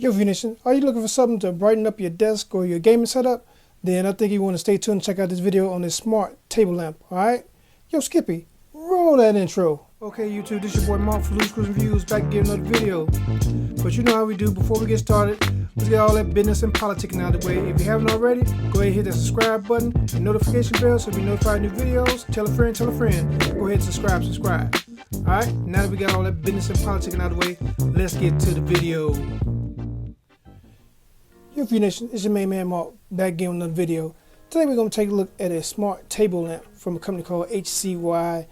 Yo, Nation, are you looking for something to brighten up your desk or your gaming setup? Then I think you want to stay tuned and check out this video on this smart table lamp, alright? Yo, Skippy, roll that intro. Okay, YouTube, this your boy Mark from HCYHNB back again another video. But you know how we do. Before we get started, let's get all that business and politicking out of the way. If you haven't already, go ahead and hit that subscribe button and notification bell so you'll be notified of new videos. Tell a friend, tell a friend. Go ahead and subscribe. Alright, now that we got all that business and politicking out of the way, let's get to the video. Yo, Nation, it's your main man Mark, back again with another video. Today we're going to take a look at a smart table lamp from a company called HCYHNB.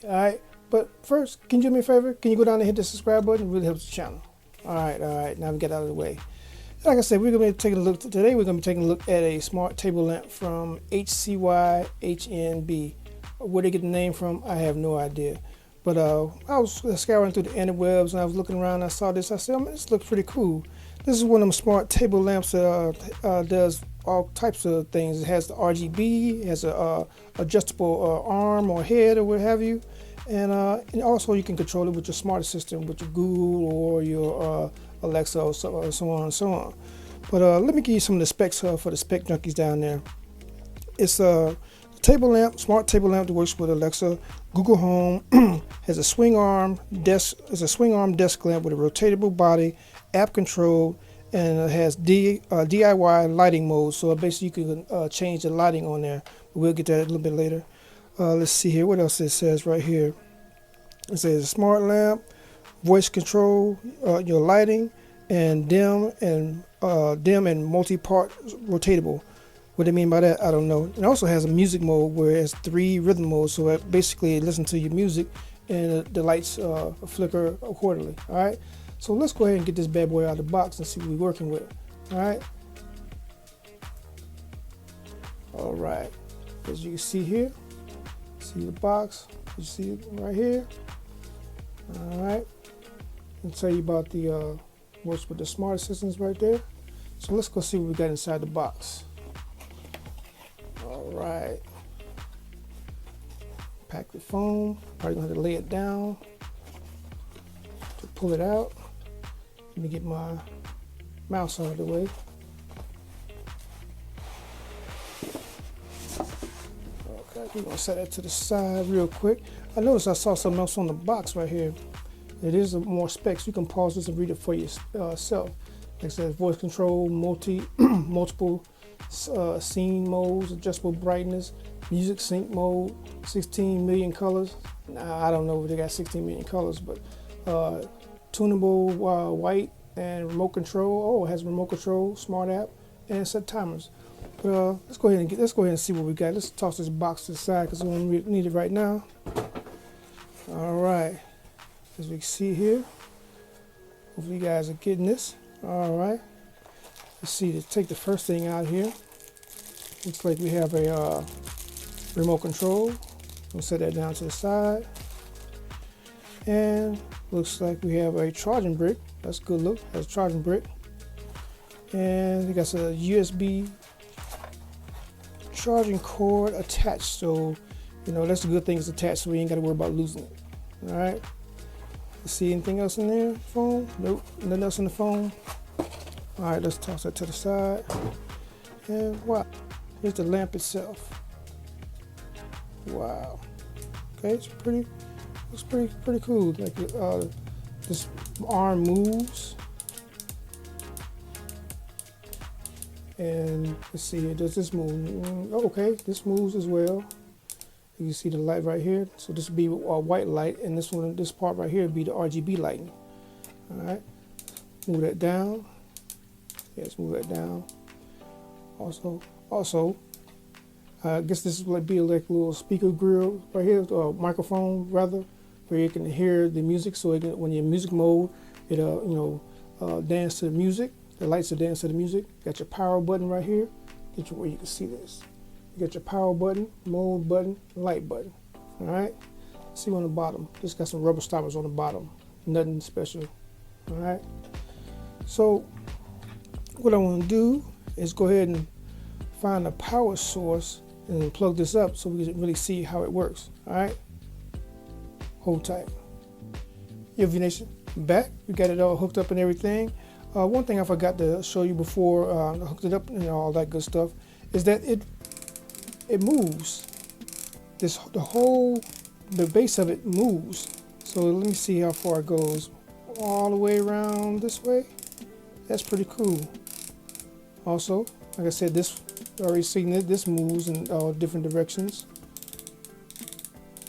Alright, but first, can you do me a favor? Can you go down and hit the subscribe button? It really helps the channel. Alright, now we get out of the way. Like I said, we're going to be taking a look today. We're going to be taking a look at a smart table lamp from HCYHNB. Where they get the name from, I have no idea. But I was scouring through the interwebs and I was looking around and I saw this. I said, this looks pretty cool. This is one of them smart table lamps that does all types of things. It has the RGB, it has a adjustable arm or head or what have you, and also you can control it with your smart assistant, with your Google or your Alexa or so on and so on. But let me give you some of the specs for the spec junkies down there. It's a table lamp, smart table lamp that works with Alexa, Google Home. Has a swing arm desk. It's a swing arm desk lamp with a rotatable body, app control, and it has DIY lighting mode. So basically you can change the lighting on there. But we'll get to that a little bit later. Let's see here. What else it says right here? It says smart lamp, voice control, your lighting, and dim and multi-part rotatable. What they mean by that, I don't know. It also has a music mode where it has 3 rhythm modes, so it basically listens to your music and the lights flicker accordingly. All right, so let's go ahead and get this bad boy out of the box and see what we're working with. All right, as you can see here, see the box, you see it right here. All right, I'll tell you about the works with the smart assistants right there. So let's go see what we got inside the box. All right, pack the foam. Probably gonna have to lay it down to pull it out. Let me get my mouse out of the way. Okay, we're gonna set that to the side real quick. I noticed I saw something else on the box right here. It is more specs. You can pause this and read it for yourself. Like I said, voice control, multiple scene modes, adjustable brightness, music sync mode, 16 million colors. Now, I don't know if they got 16 million colors, but tunable white and remote control. Oh, it has remote control, smart app, and set timers. But let's go ahead and see what we got. Let's toss this box to the side because we don't need it right now. All right, as we can see here, hopefully you guys are getting this. All right. Let's see, to take the first thing out here, looks like we have a remote control. We'll set that down to the side. And looks like we have a charging brick. That's a good look, has a charging brick. And we got a USB charging cord attached. So, you know, that's the good thing, it's attached, so we ain't got to worry about losing it. All right. Let's see, anything else in there? Phone? Nope, nothing else in the phone. All right, let's toss that to the side. And wow, here's the lamp itself. Wow. Okay, it's looks pretty cool. Like this arm moves. And let's see here, does this move? Oh, okay, this moves as well. You can see the light right here. So this would be a white light, and this part right here would be the RGB lighting. All right, move that down. Let's move that down. Also, I guess this would be like a little speaker grill right here, or microphone rather, where you can hear the music. So it can, when you're in music mode, it dance to the music. The lights will dance to the music. Got your power button right here. Get you where you can see this. You got your power button, mode button, light button. All right. See on the bottom. Just got some rubber stoppers on the bottom. Nothing special. All right. So what I want to do is go ahead and find a power source and plug this up so we can really see how it works. All right, hold tight. Yo, V Nation, back. We got it all hooked up and everything. One thing I forgot to show you before I hooked it up and all that good stuff is that it moves. The base of it moves. So let me see how far it goes. All the way around this way. That's pretty cool. Also, like I said, this already seen it. This moves in all different directions.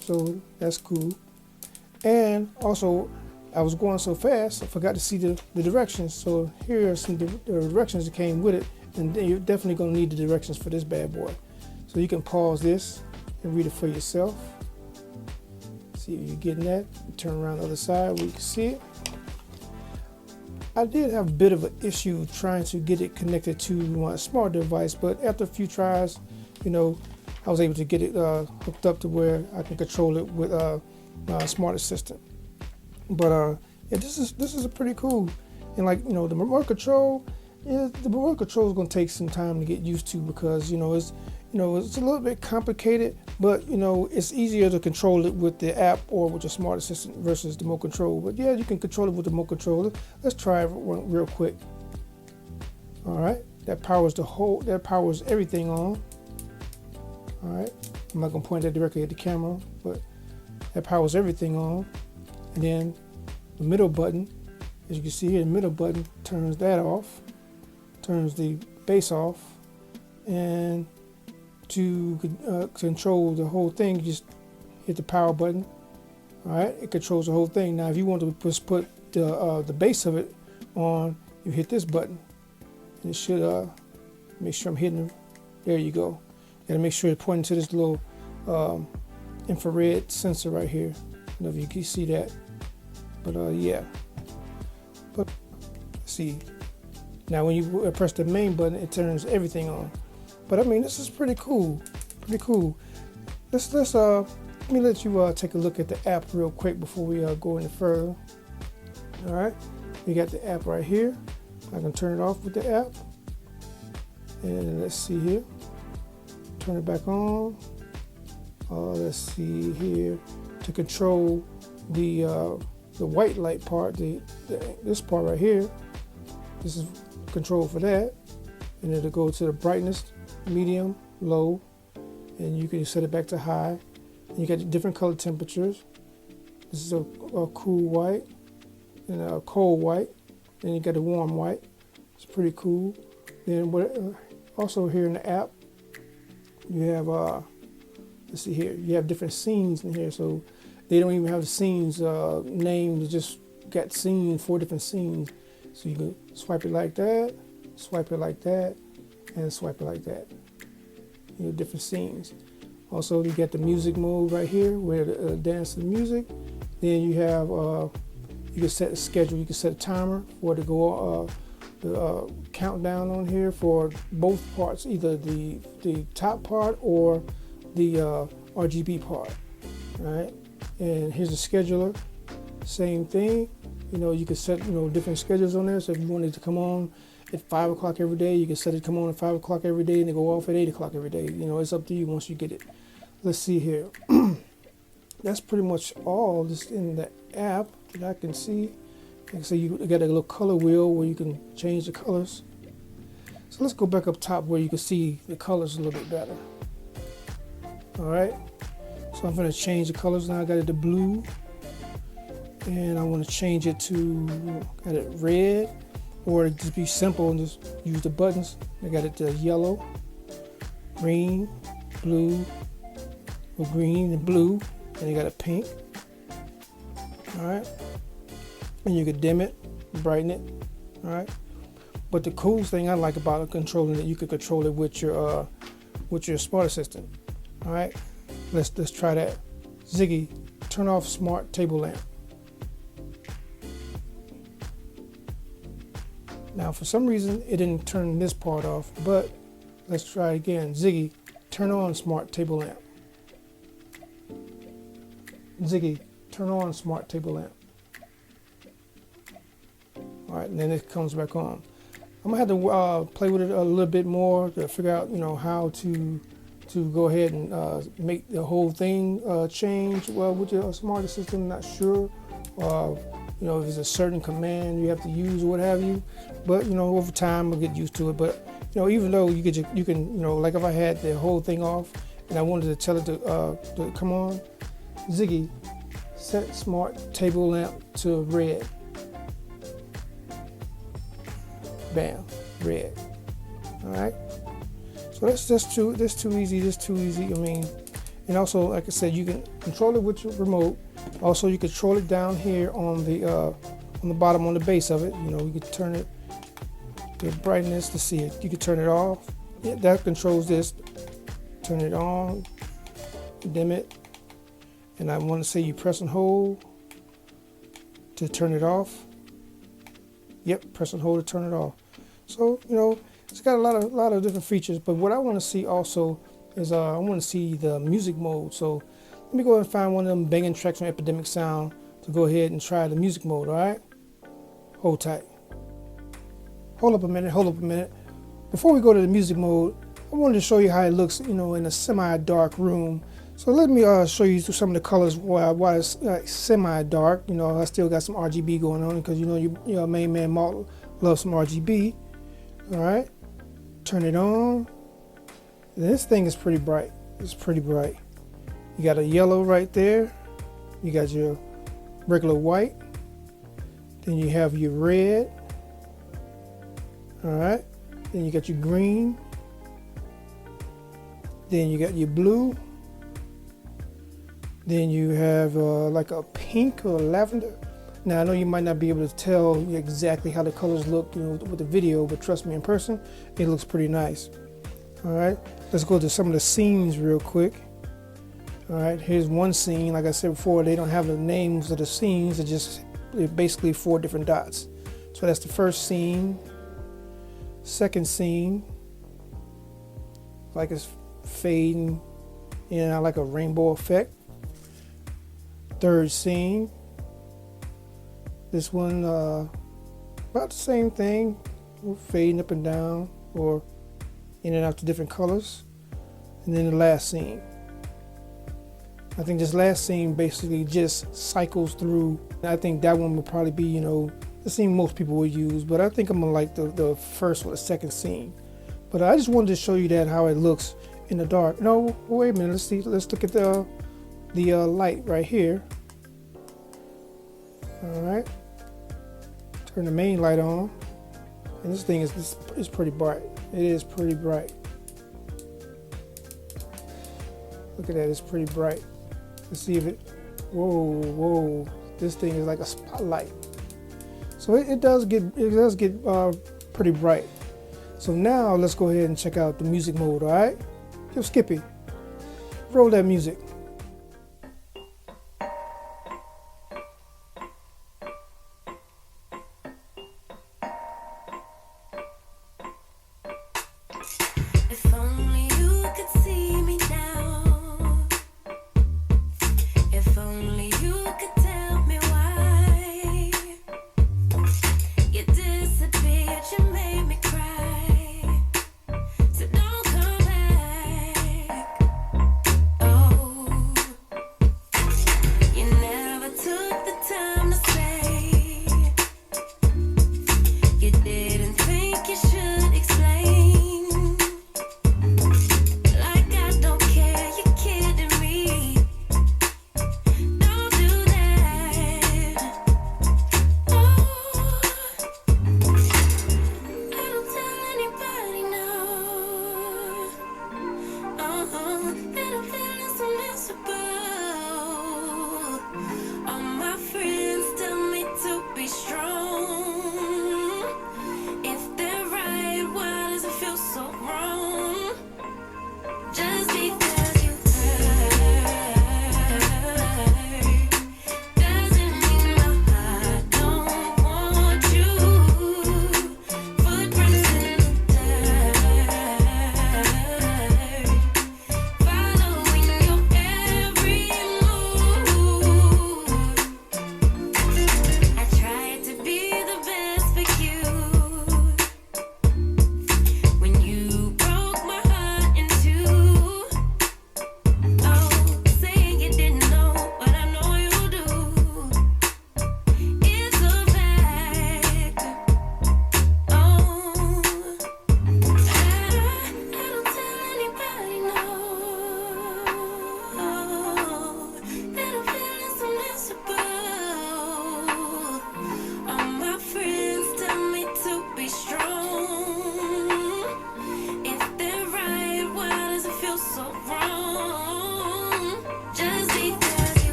So that's cool. And also, I was going so fast, I forgot to see the directions. So here are some directions that came with it, and you're definitely going to need the directions for this bad boy. So you can pause this and read it for yourself. See if you're getting that. Turn around the other side where you can see it. I did have a bit of an issue trying to get it connected to my smart device, but after a few tries, you know, I was able to get it hooked up to where I can control it with my smart assistant. But yeah, this is a pretty cool. And like, you know, the remote control is going to take some time to get used to, because it's a little bit complicated, but it's easier to control it with the app or with your smart assistant versus the remote control. But yeah, you can control it with the remote controller. Let's try it real quick. All right, that powers everything on. All right, I'm not gonna point that directly at the camera, but that powers everything on. And then the middle button, as you can see here, the middle button turns that off, turns the base off, and to control the whole thing, you just hit the power button. All right, it controls the whole thing. Now, if you want to just put the base of it on, you hit this button. And it should make sure I'm hitting it. There you go. Gotta make sure you're pointing to this little infrared sensor right here. I don't know if you can see that, but yeah. But see, now when you press the main button, it turns everything on. But I mean, this is pretty cool. Pretty cool. Let me let you take a look at the app real quick before we go any further. All right, we got the app right here. I can turn it off with the app, and let's see here. Turn it back on. Let's see here, to control the white light part, this part right here. This is control for that, and it'll go to the brightness, medium, low, and you can set it back to high. And you got different color temperatures. This is a cool white and a cold white. Then you got a warm white. It's pretty cool. Then also here in the app, you have let's see here. You have different scenes in here, so they don't even have the scenes named. They just got 4 different scenes. So you can swipe it like that, swipe it like that, and swipe it like that. Different scenes. Also, you get the music mode right here, where to dance to the music. Then you have you can set a schedule. You can set a timer for it to go the countdown on here for both parts, either the top part or the RGB part. All right, and here's the scheduler. Same thing. You can set different schedules on there. So if you wanted to come on at 5 o'clock every day, you can set it to come on at 5 o'clock every day and then go off at 8 o'clock every day. It's up to you once you get it. Let's see here. That's pretty much all just in the app that I can see. Like I say, you got a little color wheel where you can change the colors. So let's go back up top where you can see the colors a little bit better. All right. So I'm going to change the colors now. I got it to blue. And I want to change it to, got it red, or just be simple and just use the buttons. I got it to yellow, green, blue, or green and blue, and you got a pink. All right, and you can dim it, brighten it. All right, but the coolest thing I like about controlling it, you can control it with your smart assistant. All right, let's try that. Ziggy, turn off smart table lamp. Now, for some reason, it didn't turn this part off, but let's try it again. Ziggy, turn on smart table lamp. Ziggy, turn on smart table lamp. All right, and then it comes back on. I'm gonna have to play with it a little bit more to figure out, how to go ahead and make the whole thing change. Well, with your smart assistant, I'm not sure. you know, if it's a certain command you have to use or what have you. But you know, over time I'll get used to it. But you know, even though you can, you know, like if I had the whole thing off and I wanted to tell it to come on, Ziggy, set smart table lamp to red. Bam, red. All right. So that's too easy. That's too easy. I mean, and also, like I said, you can control it with your remote. Also, you control it down here on the bottom, on the base of it. You know, you can turn it, the brightness to see it. You can turn it off. Yeah, that controls this. Turn it on, dim it, and I want to say you press and hold to turn it off. Yep, press and hold to turn it off. So you know, it's got a lot of different features. But what I want to see also is I want to see the music mode. So let me go ahead and find one of them banging tracks from Epidemic Sound to go ahead and try the music mode. All right, hold tight. Hold up a minute. Before we go to the music mode, I wanted to show you how it looks, you know, in a semi-dark room. So let me show you some of the colors while it's semi-dark. You know, I still got some RGB going on because you know your main man Mark loves some RGB. All right, turn it on. This thing is pretty bright. It's pretty bright. You got a yellow right there. You got your regular white. Then you have your red. All right. Then you got your green. Then you got your blue. Then you have like a pink or lavender. Now I know you might not be able to tell exactly how the colors look, you know, with the video, but trust me, in person, it looks pretty nice. All right, let's go to some of the scenes real quick. All right, here's one scene. Like I said before, they don't have the names of the scenes. They're basically 4 different dots. So that's the first scene. Second scene, like it's fading in and out like a rainbow effect. Third scene. This one, about the same thing, fading up and down or in and out to different colors. And then the last scene. I think this last scene basically just cycles through. I think that one would probably be, you know, the scene most people would use, but I think I'm gonna like the first or the second scene. But I just wanted to show you that how it looks in the dark. No, wait a minute, let's look at the light right here. All right, turn the main light on, and this thing is pretty bright. It is pretty bright. Look at that, it's pretty bright. Let's see if it, whoa, this thing is like a spotlight. So it does get pretty bright. So now let's go ahead and check out the music mode. All right, yo Skippy, roll that music. If only you could see me now. If only you could tell me why you disappeared, you made me cry. So don't come back. Oh,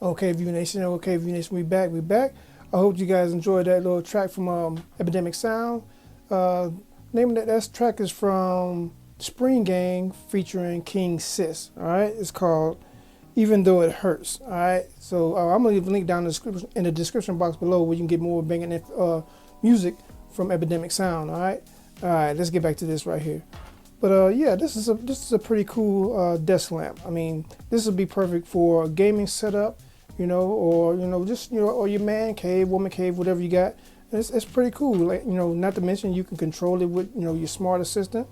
Okay, View Nation. Okay, View Nation. We back. I hope you guys enjoyed that little track from Epidemic Sound. Name of that track is from Spring Gang featuring King Sis. All right, it's called Even Though It Hurts. All right, so I'm gonna leave a link down in the description box below where you can get more banging music from Epidemic Sound. All right, let's get back to this right here. But yeah, this is a pretty cool desk lamp. I mean, this would be perfect for a gaming setup, or just or your man cave, woman cave, whatever you got. It's pretty cool. Like, not to mention you can control it with your smart assistant.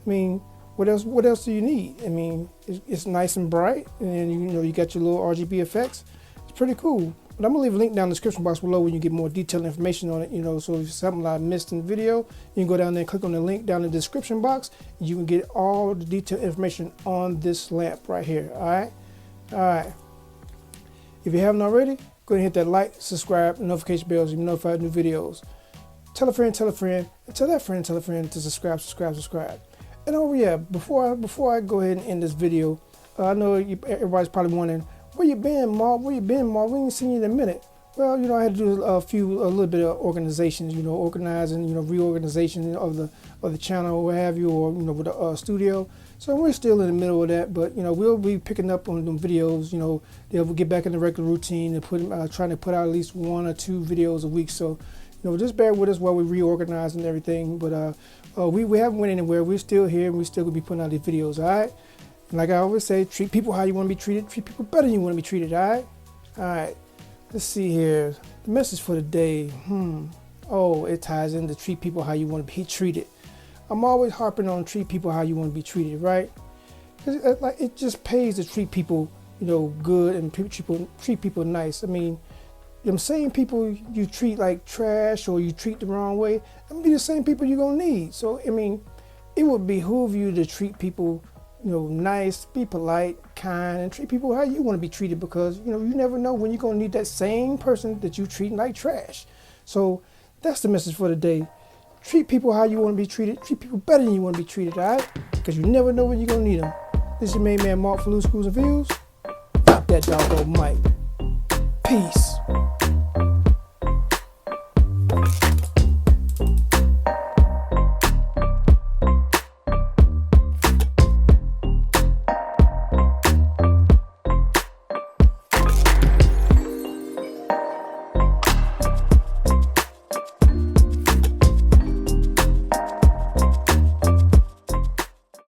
I mean, what else do you need? I mean, it's nice and bright, and you got your little RGB effects. It's pretty cool. But I'm gonna leave a link down in the description box below when you get more detailed information on it. So if it's something I missed in the video, you can go down there and click on the link down in the description box. And you can get all the detailed information on this lamp right here. All right. If you haven't already, go ahead and hit that like, subscribe, and notification bells so you're notified of new videos. Tell a friend, and tell that friend, tell a friend to subscribe. And before I go ahead and end this video, I know everybody's probably wondering, where you been, Mark? We ain't seen you in a minute. Well, I had to do a little bit of organizations, organizing, reorganization of the channel, or what have you, or with the studio. So we're still in the middle of that, but we'll be picking up on them videos. They'll get back in the regular routine and trying to put out at least 1 or 2 videos a week. So just bear with us while we reorganize and everything. But we haven't went anywhere. We're still here, and we still gonna be putting out these videos. All right. And like I always say, treat people how you want to be treated. Treat people better than you want to be treated. All right. Let's see here. The message for the day. Oh, it ties into treat people how you want to be treated. I'm always harping on treat people how you want to be treated, right? Like, it just pays to treat people, good, and treat people nice. I mean, them same people you treat like trash or you treat the wrong way, them be the same people you're gonna need. So I mean, it would behoove you to treat people nice, be polite, kind, and treat people how you want to be treated, because you never know when you're going to need that same person that you treat like trash. So that's the message for the day. Treat people how you want to be treated. Treat people better than you want to be treated, all right? Because you never know when you're going to need them. This is your main man Mark for Loose Screws and Views. That doggone mic. Peace.